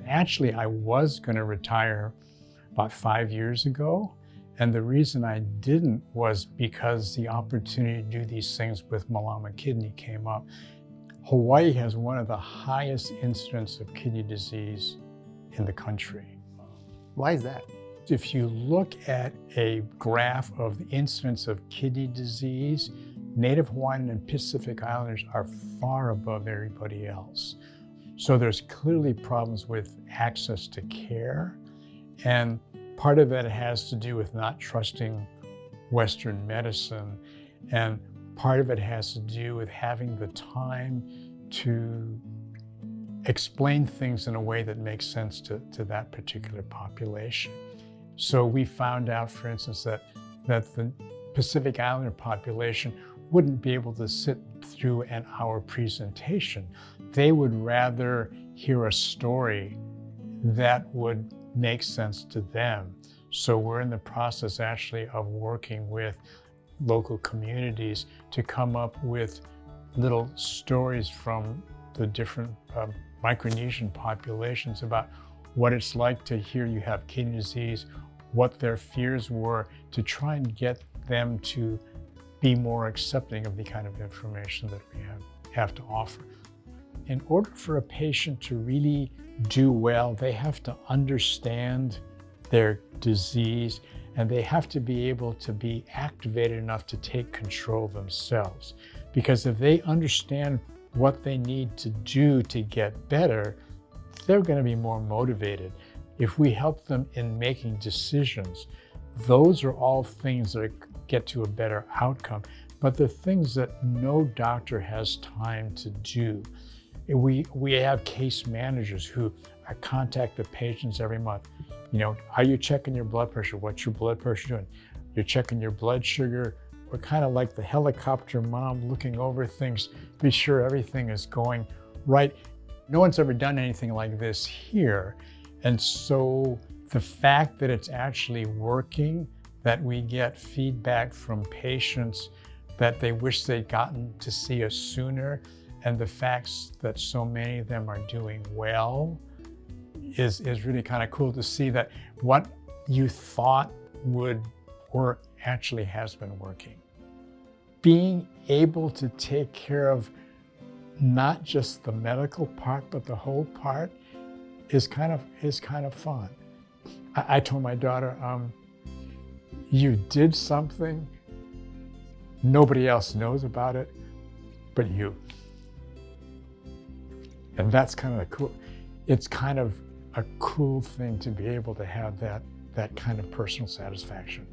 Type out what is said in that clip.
Actually, I was going to retire about 5 years ago. And the reason I didn't was because the opportunity to do these things with Malama Kidney came up. Hawaii has one of the highest incidents of kidney disease in the country. Why is that? If you look at a graph of the incidence of kidney disease, Native Hawaiian and Pacific Islanders are far above everybody else. So there's clearly problems with access to care. And part of that has to do with not trusting Western medicine. And part of it has to do with having the time to explain things in a way that makes sense to that particular population. So we found out, for instance, that the Pacific Islander population wouldn't be able to sit through an hour presentation. They would rather hear a story that would make sense to them. So we're in the process actually of working with local communities to come up with little stories from the different Micronesian populations about what it's like to hear you have kidney disease, what their fears were, to try and get them to be more accepting of the kind of information that we have to offer. In order for a patient to really do well, they have to understand their disease, and they have to be able to be activated enough to take control themselves. Because if they understand what they need to do to get better, they're going to be more motivated. If we help them in making decisions, those are all things that get to a better outcome. But the things that no doctor has time to do. We have case managers who contact the patients every month. You know, are you checking your blood pressure? What's your blood pressure doing? You're checking your blood sugar. We're kind of like the helicopter mom looking over things, be sure everything is going right. No one's ever done anything like this here. And so the fact that it's actually working, that we get feedback from patients that they wish they'd gotten to see us sooner, and the facts that so many of them are doing well is really kind of cool to see that what you thought would work actually has been working. Being able to take care of not just the medical part, but the whole part is kind of fun. I told my daughter, you did something, nobody else knows about it, but you. And that's kind of cool. It's kind of a cool thing to be able to have that kind of personal satisfaction.